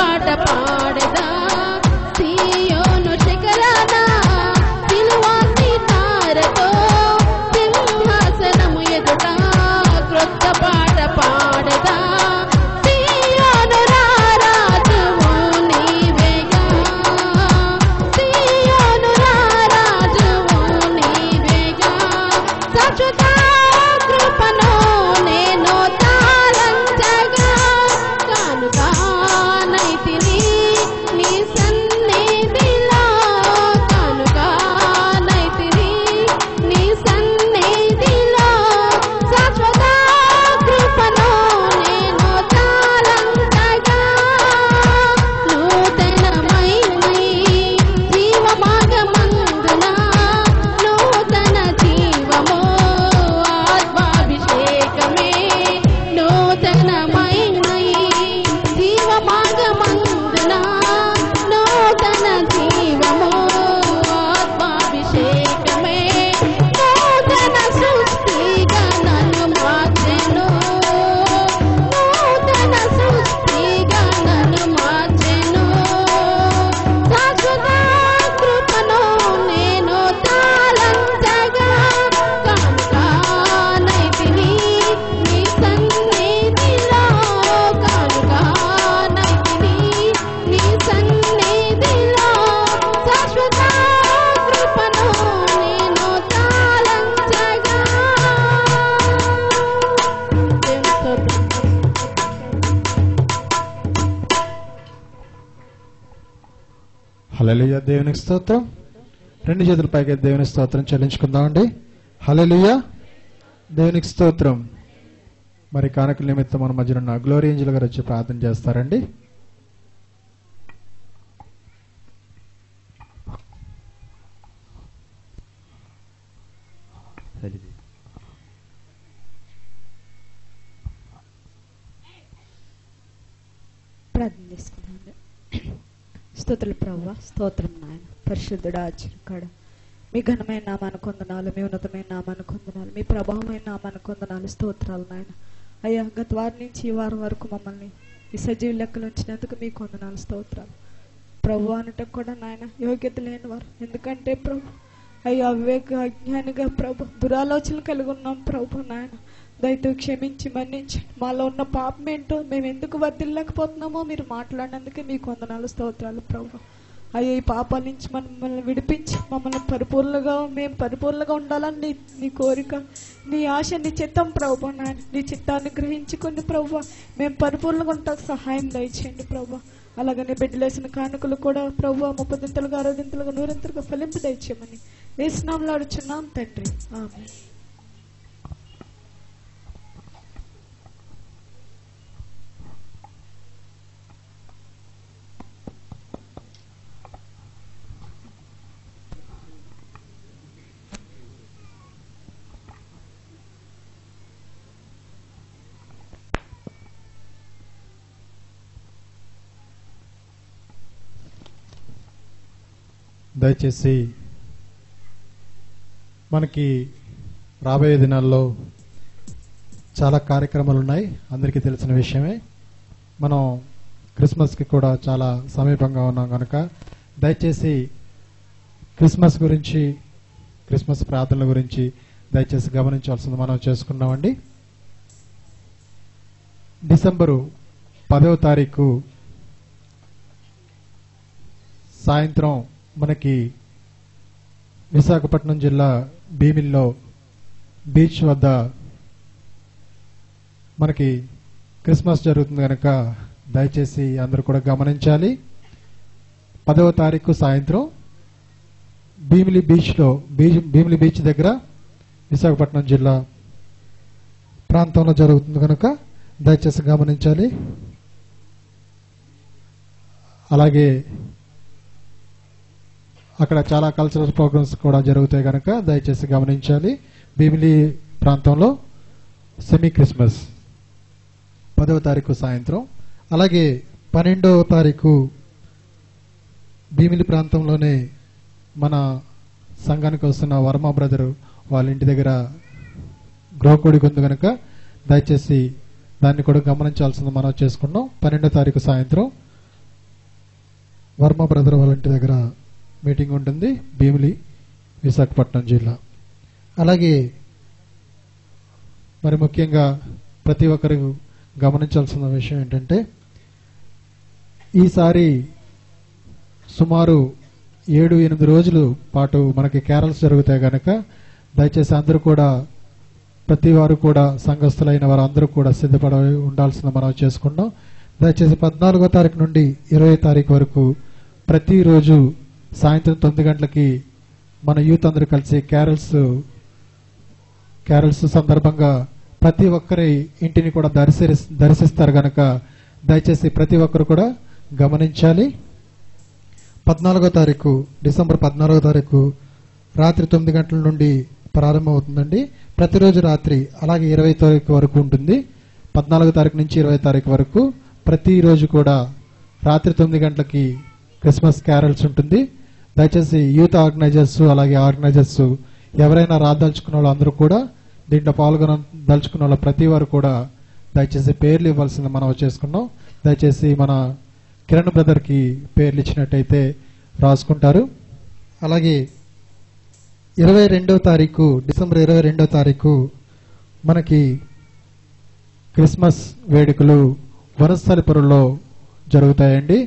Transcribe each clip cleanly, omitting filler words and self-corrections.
పాట పాడదా సియోను శిఖరాన సిలువాసి తారతో సింహాసనము ఎదుట క్రొత్త పాట పాడదా సియోను రారాజువు నీవేగా సియోను రారాజువు నీవేగా శాశ్వత కృపను నేను తాళంచగా కానుకానైతిని నీ సన్నిధిలో కానుకానైతిని నీ సన్నిధిలో శాశ్వత కృపను నేను తాళంచగా నూతనమైనై జీవమార్గమందున నూతన జీవము ఆత్మాభిషేకమే నూతనమైనై జీవమార్గమందున నూతన జీవము ఆత్మాభిషేకమే నూతన సృష్టిగా నన్ను మార్చెను నూతన సృష్టిగా నన్ను మార్చెను శాశ్వత కృపను నేను తాళంచగా కానుకానైతిని నీ సన్నిధిలో కానుకానైతిని నీ సన్నిధిలో శాశ్వత కృపను నేను తాళంచగా హల్లెలూయా. దేవునికి స్తోత్రం. రెండు చేతుల పైకి దేవునికి స్తోత్రం చెల్లించుకుందామండి. హల్లెలూయా. దేవునికి స్తోత్రం. మరి కానుకల నిమిత్తం మన మధ్యన ఉన్న గ్లోరీ ఏంజల్ గారు వచ్చి ప్రార్థన చేస్తారండి. ప్రార్థన చేసుకున్నాను. స్తోత్రులు ప్రభువా, స్తోత్రం నాయన, పరిశుద్ధుడా, ఆశ్చర్యకరుడా, మీ ఘనమైన నామానికి వందనాలు, మీ ఉన్నతమైన నామానికి వందనాలు, మీ ప్రభావమైన నామానికి వందనాలు, స్తోత్రాలు నాయన. అయ్యా, గత వారం నుంచి ఈ వారం వరకు మమ్మల్ని ఈ సజీవ లెక్కలు ఉంచినందుకు మీకు వందనాలు, స్తోత్రాలు. ప్రభు అనటం కూడా నాయన యోగ్యత లేని వారు, ఎందుకంటే ప్రభు అయ్యా అవివేక అజ్ఞానిగా ప్రభు దురాలోచనలు కలిగి ఉన్నాం ప్రభు నాయన. దయతో క్షమించి మన్నించి మాలో ఉన్న పాపం ఏంటో మేము ఎందుకు వర్దిల్లకపోతున్నామో మీరు మాట్లాడినందుకే మీకు వందనాలు, స్తోత్రాలు ప్రభు. అయ్యా, ఈ పాపాల నుంచి మమ్మల్ని విడిపించి మమ్మల్ని మేము పరిపూర్ణంగా ఉండాలని నీ కోరిక, నీ ఆశ, నీ చిత్తం ప్రభు నాయన. నీ చిత్తాన్ని గ్రహించుకుని ప్రభు మేము పరిపూర్ణంగా ఉంటాం సహాయం దయచేయండి ప్రభు. అలాగనే బిడ్డలేసిన కానుకలు కూడా ప్రభు 30 దింతలుగా 60 దింతలుగా 100 దింతలుగా ఫలింపు దయచేయమని యేసు నామములో అడుగుచున్నాం తండ్రి, ఆమేన్. దయచేసి మనకి రాబోయే దినాల్లో చాలా కార్యక్రమాలు ఉన్నాయి, అందరికీ తెలిసిన విషయమే. మనం క్రిస్మస్కి కూడా చాలా సమీపంగా ఉన్నాం కనుక దయచేసి క్రిస్మస్ గురించి, క్రిస్మస్ ప్రార్థనల గురించి దయచేసి గమనించాల్సింది మనం చేసుకున్నామండి. డిసెంబరు 10వ తారీఖు సాయంత్రం మనకి విశాఖపట్నం జిల్లా భీమిల్లో బీచ్ వద్ద మనకి క్రిస్మస్ జరుగుతుంది కనుక దయచేసి అందరూ కూడా గమనించాలి. 10వ తారీఖు సాయంత్రం భీమిలి బీచ్ దగ్గర విశాఖపట్నం జిల్లా ప్రాంతంలో జరుగుతుంది కనుక దయచేసి గమనించాలి. అలాగే అక్కడ చాలా కల్చరల్ ప్రోగ్రామ్స్ కూడా జరుగుతాయి కనుక దయచేసి గమనించాలి. భీమిలి ప్రాంతంలో సెమీ క్రిస్మస్ 10వ తారీఖు సాయంత్రం. అలాగే 12వ తారీఖు భీమిలి ప్రాంతంలోనే మన సంఘానికి వస్తున్న వర్మ బ్రదరు వాళ్ళ ఇంటి దగ్గర గృహకూడిక ఉంది కనుక దయచేసి దాన్ని కూడా గమనించాల్సింది మనం చేసుకున్నాం. 12వ తారీఖు సాయంత్రం వర్మ బ్రదర్ వాళ్ళ ఇంటి దగ్గర మీటింగ్ ఉంటుంది, భీమిలి, విశాఖపట్నం జిల్లా. అలాగే మరి ముఖ్యంగా ప్రతి ఒక్కరు గమనించాల్సిన విషయం ఏంటంటే, ఈసారి సుమారు 7-8 రోజుల పాటు మనకి క్యారల్స్ జరుగుతాయి కనుక దయచేసి అందరూ కూడా, ప్రతి వారు కూడా, సంఘస్థులైన వారు అందరూ కూడా సిద్ధపడి ఉండాల్సిన మనం చేసుకున్నాం. దయచేసి 14వ తారీఖు నుండి 20వ తారీఖు వరకు ప్రతిరోజు సాయంత్రం 9 గంటలకి మన యూత్ అందరూ కలిసి క్యారల్స్ సందర్భంగా ప్రతి ఒక్కరి ఇంటిని కూడా దర్శిస్తారు కనుక దయచేసి ప్రతి ఒక్కరు కూడా గమనించాలి. 14వ తారీఖు, డిసెంబర్ 14వ తారీఖు రాత్రి 9 గంటల నుండి ప్రారంభమవుతుందండి. ప్రతిరోజు రాత్రి, అలాగే 20వ తారీఖు వరకు ఉంటుంది. 14వ తారీఖు నుంచి 20వ తారీఖు వరకు ప్రతిరోజు కూడా రాత్రి 9 గంటలకి క్రిస్మస్ క్యారల్స్ ఉంటుంది. దయచేసి యూత్ ఆర్గనైజర్స్, అలాగే ఆర్గనైజర్స్ ఎవరైనా రాదలుచుకున్న వాళ్ళు అందరూ కూడా, దీంట్లో పాల్గొనదలుచుకున్న వాళ్ళు ప్రతి వారు కూడా దయచేసి పేర్లు ఇవ్వాల్సింది మనం చేసుకున్నాం. దయచేసి మన కిరణ్ బ్రదర్కి పేర్లు ఇచ్చినట్టయితే రాసుకుంటారు. అలాగే 22వ తారీఖు, డిసెంబర్ 22వ తారీఖు మనకి క్రిస్మస్ వేడుకలు వనస్థలిపురంలో జరుగుతాయండి.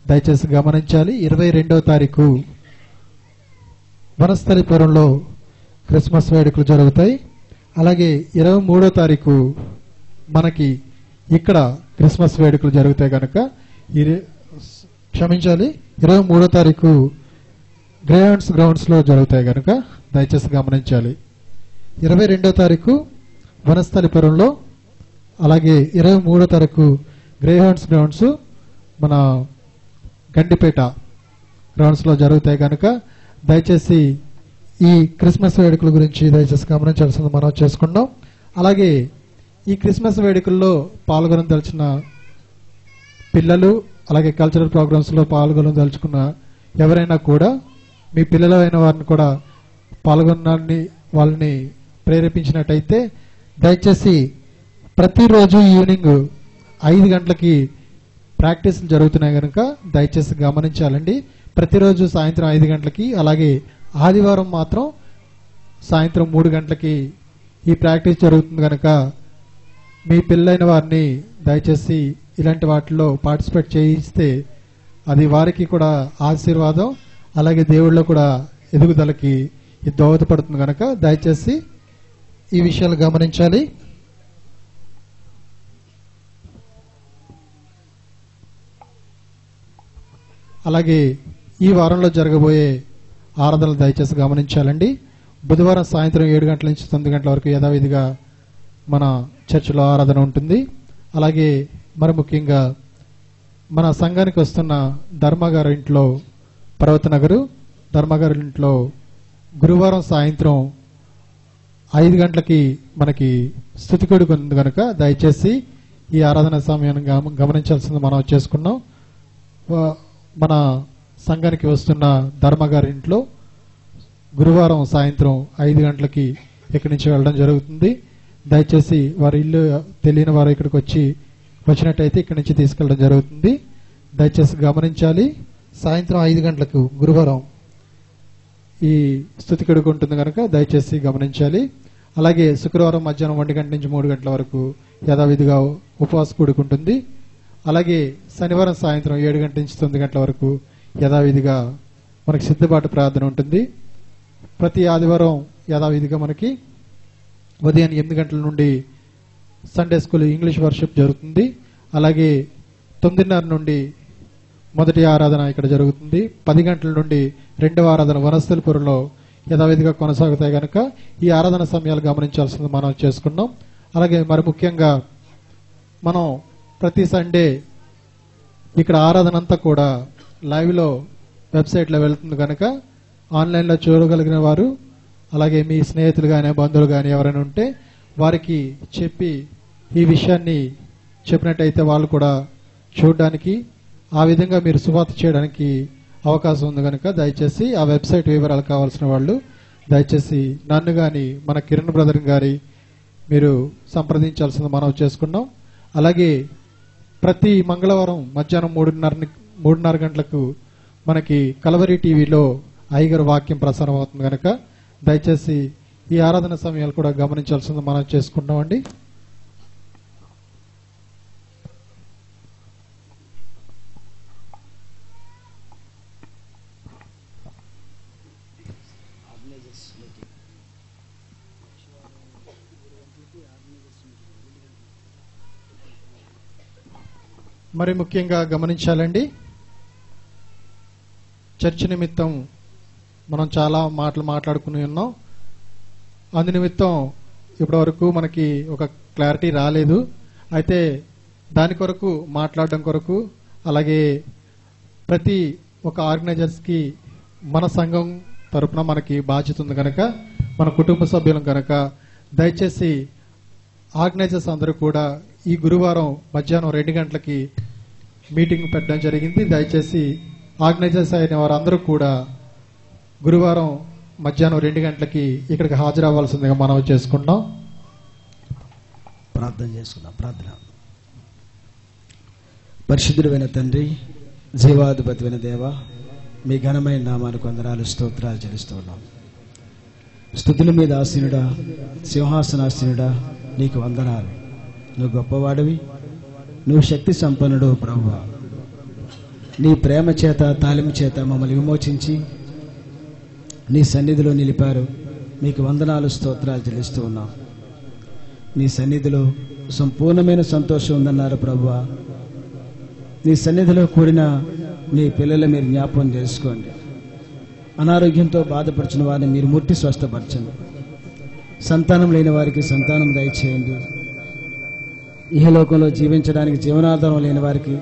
దయచేసి గమనించాలి. 22వ తారీఖు వనస్థలిపురంలో క్రిస్మస్ వేడుకలు జరుగుతాయి. అలాగే 23వ తారీఖు మనకి ఇక్కడ క్రిస్మస్ వేడుకలు జరుగుతాయి కనుక, 23వ తారీఖు గ్రేహాండ్స్ గ్రౌండ్స్ లో జరుగుతాయి కనుక దయచేసి గమనించాలి. 22వ తారీఖు వనస్థలిపురంలో, అలాగే 23వ తారీఖు గ్రేహాండ్స్ గ్రౌండ్స్ మన గండిపేట గ్రౌండ్స్ లో జరుగుతాయి కనుక దయచేసి ఈ క్రిస్మస్ వేడుకల గురించి దయచేసి గమనించాల్సింది మనం చేసుకున్నాం. అలాగే ఈ క్రిస్మస్ వేడుకల్లో పాల్గొనదలిచిన పిల్లలు, అలాగే కల్చరల్ ప్రోగ్రామ్స్ లో పాల్గొనదలుచుకున్న ఎవరైనా కూడా మీ పిల్లలు అయిన వారిని కూడా పాల్గొనాలని వాళ్ళని ప్రేరేపించినట్టయితే దయచేసి ప్రతిరోజు ఈవినింగ్ 5 గంటలకి ప్రాక్టీస్లు జరుగుతున్నాయి కనుక దయచేసి గమనించాలండి. ప్రతిరోజు సాయంత్రం 5 గంటలకి, అలాగే ఆదివారం మాత్రం సాయంత్రం 3 గంటలకి ఈ ప్రాక్టీస్ జరుగుతుంది కనుక మీ పిల్లలైన వారిని దయచేసి ఇలాంటి వాటిలో పార్టిసిపేట్ చేయిస్తే అది వారికి కూడా ఆశీర్వాదం, అలాగే దేవుళ్ళలో కూడా ఎదుగుదలకి ఇది దోహదపడుతుంది కనుక దయచేసి ఈ విషయాలు గమనించాలి. అలాగే ఈ వారంలో జరగబోయే ఆరాధనలు దయచేసి గమనించాలండి. బుధవారం సాయంత్రం 7 గంటల నుంచి 9 గంటల వరకు యథావిధిగా మన చర్చిలో ఆరాధన ఉంటుంది. అలాగే మరి ముఖ్యంగా మన సంఘానికి వస్తున్న ధర్మగారి ఇంట్లో, పర్వతనగరు ధర్మగారి ఇంట్లో గురువారం సాయంత్రం 5 గంటలకి మనకి స్తుతి కూడిక ఉంది కనుక దయచేసి ఈ ఆరాధన సమయాన్ని గమనించాల్సింది మనం చేసుకున్నాం. మన సంఘానికి వస్తున్న ధర్మగారి ఇంట్లో గురువారం సాయంత్రం 5 గంటలకి ఇక్కడి నుంచి వెళ్ళడం జరుగుతుంది. దయచేసి వారి ఇల్లు తెలియని వారు ఇక్కడికి వచ్చినట్టయితే ఇక్కడి నుంచి తీసుకెళ్ళడం జరుగుతుంది. దయచేసి గమనించాలి. సాయంత్రం 5 గంటలకు గురువారం ఈ స్తుతి కూడిక ఉంటుంది కనుక దయచేసి గమనించాలి. అలాగే శుక్రవారం మధ్యాహ్నం 1 గంట నుంచి 3 గంటల వరకు యథావిధిగా ఉపవాస కూడిక ఉంటుంది. అలాగే శనివారం సాయంత్రం 7 గంటల నుంచి 9 గంటల వరకు యథావిధిగా మనకి సిద్ధపాటు ప్రార్థన ఉంటుంది. ప్రతి ఆదివారం యథావిధిగా మనకి ఉదయం 8 గంటల నుండి సండే స్కూల్ ఇంగ్లీష్ వర్షిప్ జరుగుతుంది. అలాగే 9:30 నుండి మొదటి ఆరాధన ఇక్కడ జరుగుతుంది. 10 గంటల నుండి రెండవ ఆరాధన వనస్థలిపురంలో యథావిధిగా కొనసాగుతాయి కనుక ఈ ఆరాధన సమయాలు గమనించాల్సింది మనం చేసుకున్నాం. అలాగే మరి ముఖ్యంగా మనం ప్రతి సండే ఇక్కడ ఆరాధన అంతా కూడా లైవ్లో వెబ్సైట్లో వెళ్తుంది కనుక ఆన్లైన్లో చూడగలిగిన వారు, అలాగే మీ స్నేహితులు కానీ బంధువులు కానీ ఎవరైనా ఉంటే వారికి చెప్పి ఈ విషయాన్ని చెప్పినట్టయితే వాళ్ళు కూడా చూడడానికి, ఆ విధంగా మీరు సువార్త చేయడానికి అవకాశం ఉంది కనుక దయచేసి ఆ వెబ్సైట్ వివరాలు కావాల్సిన వాళ్ళు దయచేసి నన్ను కానీ మన కిరణ్ బ్రదర్ గారి మీరు సంప్రదించాల్సింది మనం చేసుకున్నాం. అలాగే ప్రతి మంగళవారం మధ్యాహ్నం 3:30 గంటలకు మనకి కలవరి టీవీలో అయ్యగారు వాక్యం ప్రసారం అవుతుంది కనుక దయచేసి ఈ ఆరాధన సమయాలు కూడా గమనించాల్సింది మనం చేసుకుంటామండి. మరి ముఖ్యంగా గమనించాలండి, చర్చ్ నిమిత్తం మనం చాలా మాటలు మాట్లాడుకుని ఉన్నాం. అందు నిమిత్తం ఇప్పటి వరకు మనకి ఒక క్లారిటీ రాలేదు. అయితే దాని కొరకు మాట్లాడడం కొరకు, అలాగే ప్రతి ఒక ఆర్గనైజర్స్కి మన సంఘం తరపున మనకి బాధ్యత ఉంది కనుక, మన కుటుంబ సభ్యులం కనుక దయచేసి ఆర్గనైజర్స్ అందరూ కూడా ఈ గురువారం మధ్యాహ్నం 2 గంటలకి మీటింగ్ పెట్టడం జరిగింది. దయచేసి ఆర్గనైజర్స్ అయిన వారందరూ కూడా గురువారం మధ్యాహ్నం 2 గంటలకి ఇక్కడికి హాజరవ్వాల్సిందిగా మనం చేసుకుంటాం. ప్రార్థన చేసుకుందాం. ప్రార్థన. పరిశుద్ధుడైన తండ్రి, జీవాధిపతివైన దేవ, మీ ఘనమైన నామానికి వందనాలు, స్తోత్రాలు చెల్లిస్తున్నాం. స్తుతుల మీద ఆసీనుడా, సింహాసనాసీనుడా, నీకు వందనాలు. నువ్వు గొప్పవాడివి, నువ్వు శక్తి సంపన్నుడు ప్రభువా. నీ ప్రేమ చేత, తాలింపు చేత మమ్మల్ని విమోచించి నీ సన్నిధిలో నిలిపారు. మీకు వందనాలు, స్తోత్రాలు చెల్లిస్తూ ఉన్నాం. నీ సన్నిధిలో సంపూర్ణమైన సంతోషం ఉందన్నారు ప్రభువా. నీ సన్నిధిలో కూడిన నీ పిల్లలు మీరు జ్ఞాపకం చేసుకోండి. అనారోగ్యంతో బాధపడుచున్న వారిని మీరు ముట్టి స్వస్థపరచండి. సంతానం లేని వారికి సంతానం దయచేయండి. ఇహలోకంలో జీవించడానికి జీవనాధారం లేని వారికి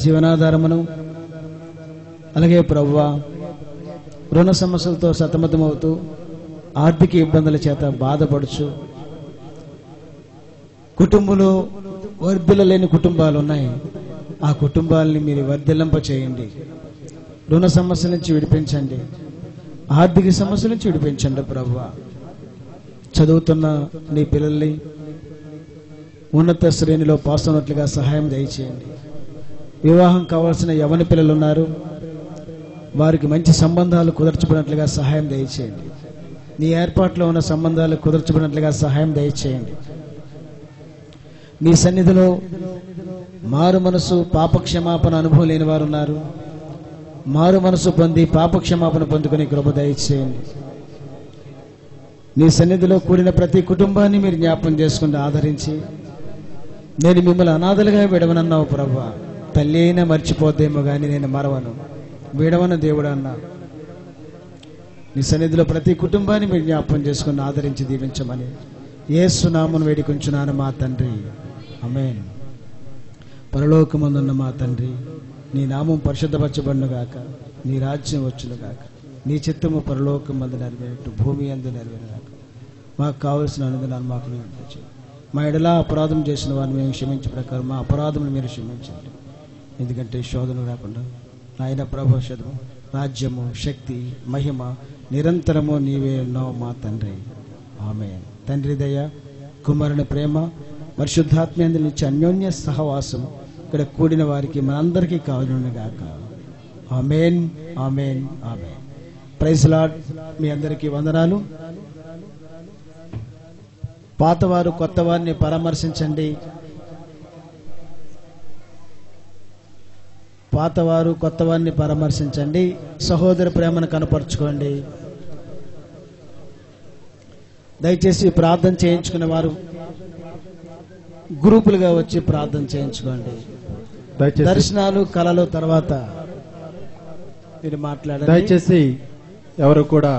జీవనాధారమును, అలాగే ప్రభువా రుణ సమస్యలతో సతమతమవుతూ ఆర్థిక ఇబ్బందుల చేత బాధపడుచు కుటుంబంలో వర్ధిల్లలేని కుటుంబాలు ఉన్నాయి. ఆ కుటుంబాలని మీరు వర్ధిల్లింప చేయండి. రుణ సమస్యల నుంచి విడిపించండి, ఆర్థిక సమస్యల నుంచి విడిపించండి ప్రభువా. చదువుతున్న నీ పిల్లల్ని ఉన్నత శ్రేణిలో పాస్ అవునట్లుగా సహాయం దయచేయండి. వివాహం కావాల్సిన యవన పిల్లలు ఉన్నారు, వారికి మంచి సంబంధాలు కుదర్చబడినట్లుగా సహాయం దయచేయండి. నీ ఏర్పాట్లో ఉన్న సంబంధాలు కుదర్చబడినట్లుగా సహాయం దయచేయండి. నీ సన్నిధిలో మారు మనసు పాపక్షమాపణ అనుభవం లేని వారు ఉన్నారు. మారు మనసు పొంది పాపక్షమాపణ పొందుకుని కృప దయచేయండి. నీ సన్నిధిలో కూడిన ప్రతి కుటుంబాన్ని మీరు జ్ఞాపకం చేసుకుని ఆదరించి, నేను మిమ్మల్ని అనాథలుగా విడవనన్నావు ప్రభువా. తల్లి అయినా మర్చిపోద్దేమో కానీ నేను మరవను, విడవను దేవుడు అన్నా. నీ సన్నిధిలో ప్రతి కుటుంబాన్ని మీరు జ్ఞాపకం చేసుకుని ఆదరించి దీవించమని యేసు నామమున వేడుకొంచున్నాను మా తండ్రి, ఆమేన్. పరలోకమందున్న మా తండ్రి, నీ నామం పరిశుద్ధపరచబడునుగాక, నీ రాజ్యం వచ్చునుగాక, నీ చిత్తము పరలోకమందు నెరవేరినట్టు భూమి యందు నెరవేరుగాక. మాకు కావలసిన అనుదినాలు మాకు నేర్పించండి. మా ఎడల అపరాధం చేసిన వారిని మేము క్షమించే ప్రకారం మా అపరాధములు మీరు క్షమించండి. ఎందుకంటే శోధన రాకుండా ఆయన ప్రభాషము, రాజ్యము, శక్తి, మహిమ నిరంతరము నీవే ఉన్నావు మా తండ్రి, ఆమేన్. తండ్రి దయ, కుమారుని ప్రేమ, పరిశుద్ధాత్మేంద్ర నుంచి అన్యోన్య సహవాసం ఇక్కడ కూడిన వారికి మనందరికీ కావాలనుగాక. ఆమేన్, ఆమేన్, ఆమేన్. Praise lord. మీ అందరికీ వందనాలు. పాతవారు కొత్త వారిని పరామర్శించండి. పాతవారు కొత్త వారిని పరామర్శించండి. సహోదర ప్రేమను కనపరుచుకోండి. దయచేసి ప్రార్థన చేయించుకునే వారు గ్రూపులుగా వచ్చి ప్రార్థన చేయించుకోండి. దర్శనాలు, కళలు తర్వాత మీరు మాట్లాడండి. దయచేసి ఎవరు కూడా